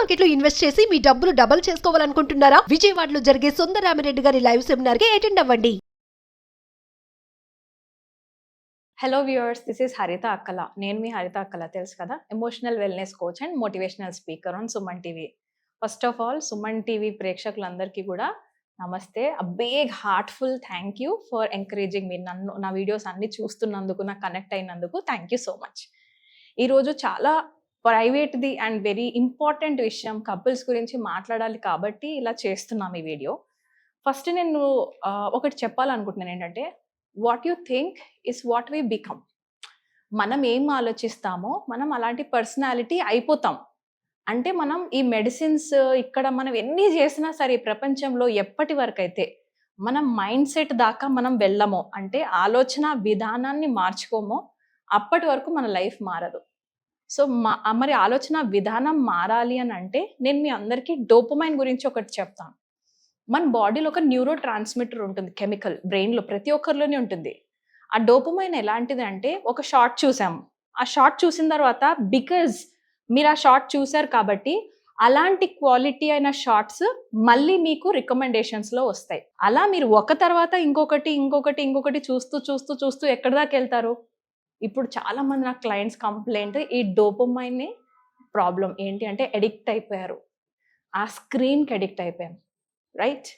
Market లో invest చేసి మీ డబ్బులు డబుల్ చేసుకోవాలనుకుంటున్నారా? విజయవాడలో జరిగే సుందరరామిరెడ్డి గారి లైవ్ సెమినార్ కి అటెండ్ అవ్వండి. Hello viewers, this is Haritha Akkala. నేను మీ హరిత అక్కల, తెలుసు కదా, emotional wellness coach and motivational speaker on Suman TV. First of all, Suman TV ప్రేక్షకులందరికీ కూడా నమస్తే. A big heartful thank you for encouraging me. నా వీడియోస్ అన్ని చూస్తున్నందుకు, నాకు కనెక్ట్ అయినందుకు థ్యాంక్ యూ సో మచ్. ఈరోజు చాలా ప్రైవేట్ది అండ్ వెరీ ఇంపార్టెంట్ విషయం, కపుల్స్ గురించి మాట్లాడాలి కాబట్టి ఇలా చేస్తున్నాం ఈ వీడియో. ఫస్ట్ నేను ఒకటి చెప్పాలనుకుంటున్నాను, ఏంటంటే what you think is what we become. మనం ఏం ఆలోచిస్తామో మనం అలాంటి పర్సనాలిటీ అయిపోతాం. అంటే మనం ఈ మెడిసిన్స్ ఇక్కడ మనం ఎన్ని చేసినా సరే ప్రపంచంలో ఎప్పటి వరకు అయితే మనం మైండ్ సెట్ దాకా మనం వెళ్ళమో, అంటే ఆలోచన విధానాన్ని మార్చుకోమో, అప్పటి వరకు మన లైఫ్ మారదు. సో మరి ఆలోచన విధానం మారాలి అని అంటే నేను మీ అందరికీ డోపమైన్ గురించి ఒకటి చెప్తాను. మన బాడీలో ఒక న్యూరో ట్రాన్స్మిటర్ ఉంటుంది, కెమికల్, బ్రెయిన్లో ప్రతి ఒక్కరిలోనే ఉంటుంది. ఆ డోపమైన్ ఎలాంటిది అంటే, ఒక షార్ట్ చూసాము, ఆ షార్ట్ చూసిన తర్వాత బికాజ్ మీరు ఆ షార్ట్ చూసారు కాబట్టి అలాంటి క్వాలిటీ అయిన షార్ట్స్ మళ్ళీ మీకు రికమెండేషన్స్లో వస్తాయి. అలా మీరు ఒక తర్వాత ఇంకొకటి ఇంకొకటి ఇంకొకటి చూస్తూ చూస్తూ చూస్తూ ఎక్కడి దాకా వెళ్తారు? ఇప్పుడు చాలా మంది నా క్లయింట్స్ కంప్లైంట్ ఈ డోపమైన్ ప్రాబ్లం ఏంటి అంటే అడిక్ట్ అయిపోయారు, ఆ స్క్రీన్కి అడిక్ట్ అయిపోయాం, రైట్?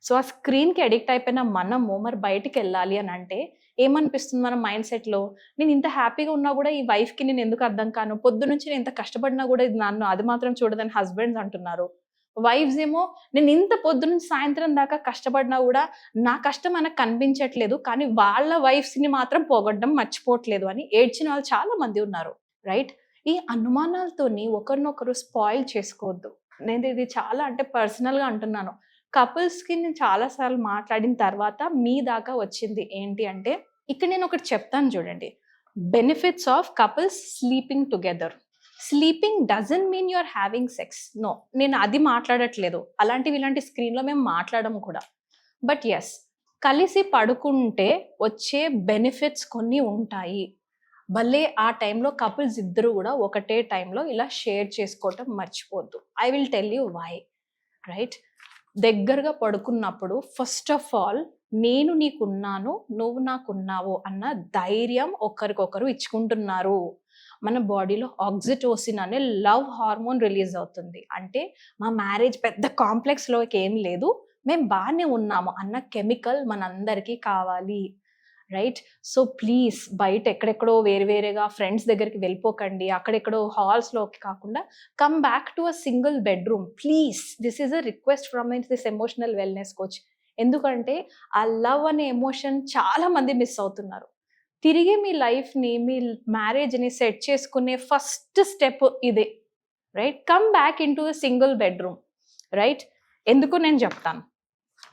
సో ఆ స్క్రీన్కి అడిక్ట్ అయిపోయిన మనము మరి బయటికి వెళ్ళాలి అని అంటే ఏమనిపిస్తుంది మన మైండ్ సెట్లో? నేను ఇంత హ్యాపీగా ఉన్నా కూడా ఈ వైఫ్కి నేను ఎందుకు అర్థం కాను? పొద్దు నుంచి నేను ఇంత కష్టపడినా కూడా ఇది నన్ను అది మాత్రం చూడదని హస్బెండ్స్ అంటున్నారు. వైఫ్స్ ఏమో నేను ఇంత పొద్దు నుంచి సాయంత్రం దాకా కష్టపడినా కూడా నా కష్టం మనకు కనిపించట్లేదు, కానీ వాళ్ళ వైఫ్స్ని మాత్రం పోగొట్టడం మర్చిపోవట్లేదు అని ఏడ్చిన వాళ్ళు చాలా మంది ఉన్నారు, రైట్? ఈ అనుమానాలతోని ఒకరినొకరు స్పాయిల్ చేసుకోవద్దు. నేను ఇది చాలా అంటే పర్సనల్గా అంటున్నాను. కపుల్స్కి నేను చాలాసార్లు మాట్లాడిన తర్వాత మీ దాకా వచ్చింది ఏంటి అంటే, ఇక్కడ నేను ఒకటి చెప్తాను చూడండి. Benefits of couples sleeping together. Sleeping doesn't mean you're having sex, no, నేను అది మాట్లాడట్లేదు. అలాంటివి ఇలాంటి స్క్రీన్లో మేము మాట్లాడము కూడా. బట్ ఎస్, కలిసి పడుకుంటే వచ్చే బెనిఫిట్స్ కొన్ని ఉంటాయి. భలే ఆ టైంలో కపుల్స్ ఇద్దరు కూడా ఒకటే టైంలో ఇలా షేర్ చేసుకోవటం మర్చిపోద్దు. I will tell you why, right? దగ్గరగా పడుకున్నప్పుడు ఫస్ట్ ఆఫ్ ఆల్ నేను నీకున్నాను, నువ్వు నాకున్నావు అన్న ధైర్యం ఒకరికొకరు ఇచ్చుకుంటున్నారు. మన బాడీలో ఆక్సిటోసిన్ అనే లవ్ హార్మోన్ రిలీజ్ అవుతుంది. అంటే మా మ్యారేజ్ పెద్ద కాంప్లెక్స్లోకి ఏం లేదు, మేము బాగానే ఉన్నాము అన్న కెమికల్ మనందరికీ కావాలి, రైట్? సో ప్లీజ్ బయట ఎక్కడెక్కడో వేరువేరేగా ఫ్రెండ్స్ దగ్గరికి వెళ్ళిపోకండి, అక్కడెక్కడో హాల్స్లోకి కాకుండా come back to a single bedroom please. This is a request from this emotional wellness coach. ఎందుకంటే ఆ లవ్ అనే ఎమోషన్ చాలా మంది మిస్ అవుతున్నారు. తిరిగి మీ లైఫ్ని, మీ మ్యారేజ్ని సెట్ చేసుకునే ఫస్ట్ స్టెప్ ఇదే, right? Come back in to a single bedroom, right? ఎందుకు నేను చెప్తాను.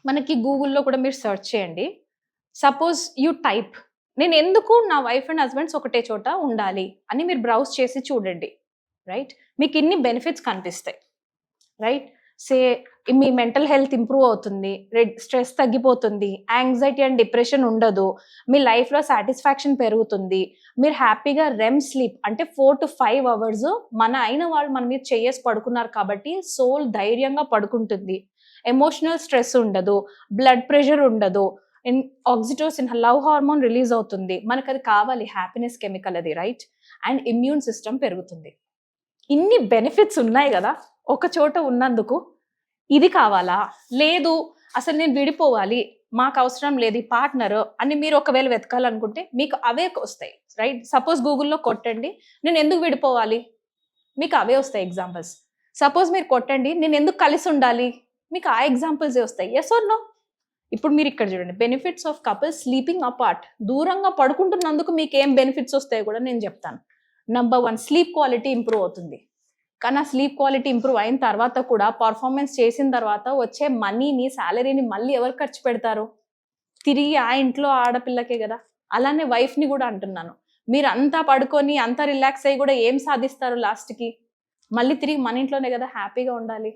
మనకి గూగుల్లో కూడా మీరు సెర్చ్ చేయండి. సపోజ్ యూ టైప్, నేను ఎందుకు నా వైఫ్ అండ్ హస్బెండ్స్ ఒకటే చోట ఉండాలి అని మీరు బ్రౌజ్ చేసి చూడండి, రైట్? మీకు ఇన్ని బెనిఫిట్స్ కనిపిస్తాయి, రైట్? సే మీ మెంటల్ హెల్త్ ఇంప్రూవ్ అవుతుంది, స్ట్రెస్ తగ్గిపోతుంది, యాంగ్జైటీ అండ్ డిప్రెషన్ ఉండదు, మీ లైఫ్లో సాటిస్ఫాక్షన్ పెరుగుతుంది, మీరు హ్యాపీగా రెమ్ స్లీప్ అంటే 4 to 5 hours మన అయిన వాళ్ళు మన మీద చేయేసి పడుకున్నారు కాబట్టి సోల్ ధైర్యంగా పడుకుంటుంది, ఎమోషనల్ స్ట్రెస్ ఉండదు, బ్లడ్ ప్రెషర్ ఉండదు, ఆక్సిటోసిన్ లవ్ హార్మోన్ రిలీజ్ అవుతుంది, మనకు అది కావాలి, హ్యాపీనెస్ కెమికల్ అది, రైట్? అండ్ ఇమ్యూన్ సిస్టమ్ పెరుగుతుంది. ఇన్ని బెనిఫిట్స్ ఉన్నాయి కదా ఒక చోట ఉన్నందుకు. ఇది కావాలా? లేదు అసలు నేను విడిపోవాలి, మాకు అవసరం లేదు ఈ పార్ట్నర్ అని మీరు ఒకవేళ వెతకాలనుకుంటే మీకు అవే వస్తాయి, రైట్? సపోజ్ గూగుల్లో కొట్టండి నేను ఎందుకు విడిపోవాలి, మీకు అవే వస్తాయి ఎగ్జాంపుల్స్. సపోజ్ మీరు కొట్టండి నేను ఎందుకు కలిసి ఉండాలి, మీకు ఆ ఎగ్జాంపుల్సే వస్తాయి. Yes or no? ఇప్పుడు మీరు ఇక్కడ చూడండి, benefits of couples sleeping apart. దూరంగా పడుకుంటున్నందుకు మీకు ఏం బెనిఫిట్స్ వస్తాయో కూడా నేను చెప్తాను. నంబర్ 1, స్లీప్ క్వాలిటీ ఇంప్రూవ్ అవుతుంది. కానీ ఆ స్లీప్ క్వాలిటీ ఇంప్రూవ్ అయిన తర్వాత కూడా పర్ఫార్మెన్స్ చేసిన తర్వాత వచ్చే మనీని, శాలరీని మళ్ళీ ఎవరు ఖర్చు పెడతారు? తిరిగి ఆ ఇంట్లో ఆడపిల్లకే కదా. అలానే వైఫ్ని కూడా అంటున్నాను, మీరు అంతా పడుకొని అంతా రిలాక్స్ అయ్యి కూడా ఏం సాధిస్తారు లాస్ట్కి? మళ్ళీ తిరిగి మన ఇంట్లోనే కదా హ్యాపీగా ఉండాలి,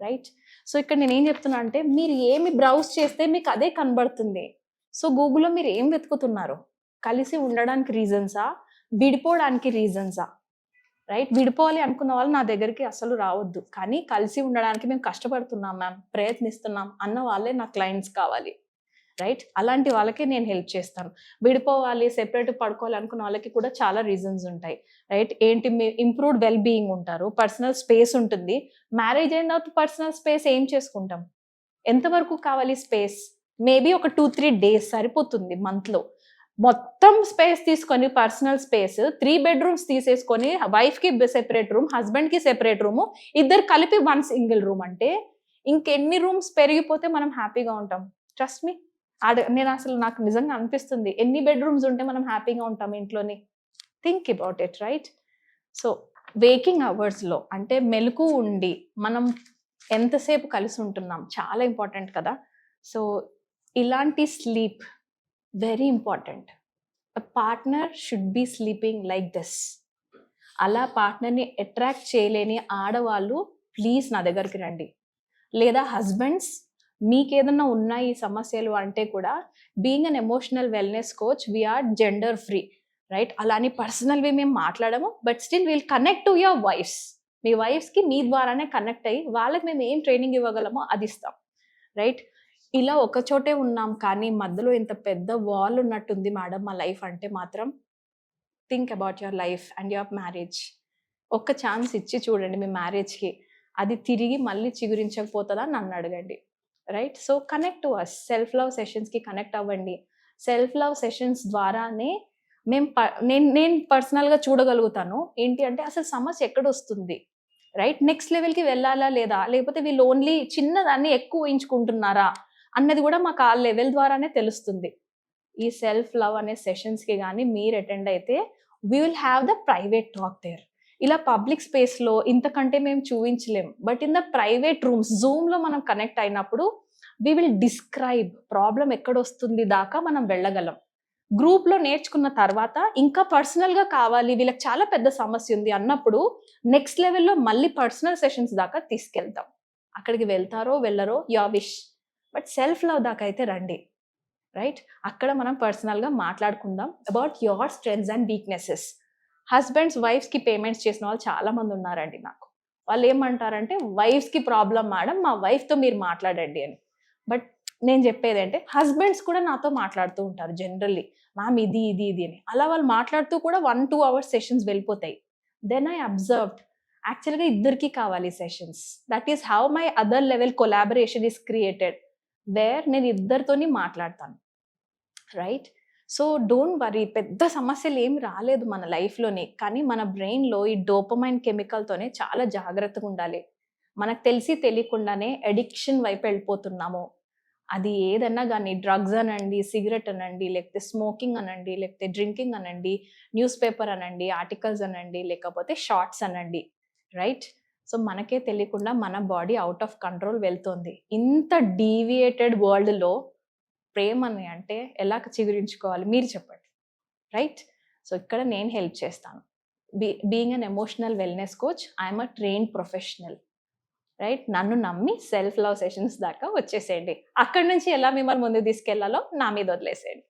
రైట్? సో ఇక్కడ నేను ఏం చెప్తున్నా అంటే, మీరు ఏమి బ్రౌజ్ చేస్తే మీకు అదే కనబడుతుంది. సో గూగుల్లో మీరు ఏం వెతుకుతున్నారు? కలిసి ఉండడానికి రీజన్సా, విడిపోవడానికి రీజన్సా? రైట్? విడిపోవాలి అనుకున్న వాళ్ళు నా దగ్గరికి అసలు రావద్దు. కానీ కలిసి ఉండడానికి మేము కష్టపడుతున్నాం మ్యామ్, ప్రయత్నిస్తున్నాం అన్న వాళ్ళే నా క్లయింట్స్ కావాలి. రైట్? అలాంటి వాళ్ళకే నేను హెల్ప్ చేస్తాను. విడిపోవాలి, సెపరేట్ పడుకోవాలి అనుకున్న వాళ్ళకి కూడా చాలా రీజన్స్ ఉంటాయి. రైట్? ఏంటి, ఇంప్రూవ్డ్ వెల్ బీయింగ్ ఉంటారు, పర్సనల్ స్పేస్ ఉంటుంది. మ్యారేజ్ అయిన తర్వాత పర్సనల్ స్పేస్ ఏం చేసుకుంటాం? ఎంతవరకు కావాలి స్పేస్? మేబీ ఒక 2-3 డేస్ సరిపోతుంది మంత్లో. మొత్తం స్పేస్ తీసుకొని పర్సనల్ స్పేస్ 3 బెడ్రూమ్స్ తీసేసుకొని వైఫ్కి సెపరేట్ రూమ్, హస్బెండ్కి సెపరేట్ రూమ్, ఇద్దరు కలిపి 1 సింగిల్ రూమ్ అంటే ఇంకెన్ని రూమ్స్ పెరిగిపోతే మనం హ్యాపీగా ఉంటాం? Trust me. నేను అసలు నాకు నిజంగా అనిపిస్తుంది, ఎన్ని బెడ్రూమ్స్ ఉంటే మనం హ్యాపీగా ఉంటాం ఇంట్లోని? Think about it. Right? So waking అవర్స్లో అంటే మెలకు ఉండి మనం ఎంతసేపు కలిసి ఉంటున్నాం చాలా ఇంపార్టెంట్ కదా. సో ఇలాంటి sleep very important. Partner should be sleeping like this. అలా పార్ట్నర్ని అట్రాక్ట్ చేయలేని ఆడవాళ్ళు ప్లీజ్ నా దగ్గరికి రండి. లేదా హస్బెండ్స్ మీకేదన్నా ఉన్నాయి ఈ సమస్యలు అంటే కూడా, being an emotional wellness coach we are gender free. Right? అలాని పర్సనల్వి మేము మాట్లాడము, but still we'll connect to your wives. మీ వైఫ్స్కి మీ ద్వారానే కనెక్ట్ అయ్యి వాళ్ళకి మేము ఏం ట్రైనింగ్ ఇవ్వగలమో అది ఇస్తాం. రైట్? ఇలా ఒక చోటే ఉన్నాం కానీ మధ్యలో ఇంత పెద్ద వాల్ ఉన్నట్టుంది మేడం మా లైఫ్ అంటే మాత్రం think about your life and your marriage. ఒక్క ఛాన్స్ ఇచ్చి చూడండి మీ మ్యారేజ్కి. అది తిరిగి మళ్ళీ చిగురించకపోతుందా నన్ను అడగండి. Right? So connect to us. Self love సెషన్స్కి కనెక్ట్ అవ్వండి. సెల్ఫ్ లవ్ సెషన్స్ ద్వారానే నేను పర్సనల్గా చూడగలుగుతాను ఏంటి అంటే అసలు సమస్య ఎక్కడొస్తుంది. రైట్? నెక్స్ట్ లెవెల్కి వెళ్ళాలా లేదా, లేకపోతే వీళ్ళు ఓన్లీ చిన్నదాన్ని ఎక్కువ ఊహించుకుంటున్నారా అన్నది కూడా మాకు ఆ లెవెల్ ద్వారానే తెలుస్తుంది. ఈ సెల్ఫ్ లవ్ అనే సెషన్స్కి కానీ మీరు అటెండ్ అయితే we will have the private talk there. ఇలా పబ్లిక్ స్పేస్లో ఇంతకంటే మేము చూపించలేం, but in the private rooms జూమ్లో మనం కనెక్ట్ అయినప్పుడు వీ విల్ డిస్క్రైబ్ ప్రాబ్లం ఎక్కడొస్తుంది దాకా మనం వెళ్ళగలం. గ్రూప్లో నేర్చుకున్న తర్వాత ఇంకా పర్సనల్గా కావాలి, వీళ్ళకి చాలా పెద్ద సమస్య ఉంది అన్నప్పుడు నెక్స్ట్ లెవెల్లో మళ్ళీ పర్సనల్ సెషన్స్ దాకా తీసుకెళ్తాం. అక్కడికి వెళ్తారో వెళ్ళరో your wish, but self love దాకా అయితే రండి. రైట్? అక్కడ మనం పర్సనల్గా మాట్లాడుకుందాం about your strengths and weaknesses. Husbands వైఫ్స్కి పేమెంట్స్ చేసిన వాళ్ళు చాలా మంది ఉన్నారండి నాకు. వాళ్ళు ఏమంటారంటే వైఫ్స్కి ప్రాబ్లం మేడం, మా వైఫ్తో మీరు మాట్లాడండి అని. బట్ నేను చెప్పేది అంటే హస్బెండ్స్ కూడా నాతో మాట్లాడుతూ ఉంటారు జనరల్లీ, మ్యామ్ ఇది ఇది ఇది అని. అలా వాళ్ళు మాట్లాడుతూ కూడా 1-2 అవర్స్ సెషన్స్ వెళ్ళిపోతాయి. దెన్ ఐ అబ్జర్వ్డ్ యాక్చువల్గా ఇద్దరికి కావాలి sessions. That is how my other level collaboration is created, where నేను ఇద్దరితోని మాట్లాడతాను. రైట్? సో డోంట్ వరీ, పెద్ద సమస్యలు ఏమి రాలేదు మన లైఫ్లోని, కానీ మన బ్రెయిన్లో ఈ డోపమైన్ కెమికల్తోనే చాలా జాగ్రత్తగా ఉండాలి. మనకు తెలిసి తెలియకుండానే అడిక్షన్ వైపు వెళ్ళిపోతున్నాము. అది ఏదన్నా కానీ డ్రగ్స్ అనండి, సిగరెట్ అనండి, లేకపోతే స్మోకింగ్ అనండి, లేకపోతే డ్రింకింగ్ అనండి, న్యూస్ పేపర్ అనండి, ఆర్టికల్స్ అనండి, లేకపోతే షార్ట్స్ అనండి. రైట్? సో మనకే తెలియకుండా మన బాడీ అవుట్ ఆఫ్ కంట్రోల్ వెళ్తుంది. ఇంత డీవియేటెడ్ వరల్డ్లో ప్రేమని అంటే ఎలా చిగురించుకోవాలి మీరు చెప్పండి. రైట్? సో ఇక్కడ నేను హెల్ప్ చేస్తాను. Being an emotional wellness coach, I'm a trained professional. Right? నన్ను నమ్మి సెల్ఫ్ లవ్ సెషన్స్ దాకా వచ్చేసేయండి. అక్కడి నుంచి ఎలా మిమ్మల్ని ముందుకు తీసుకెళ్లాలో నా మీద వదిలేసేయండి.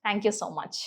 Thank you so much.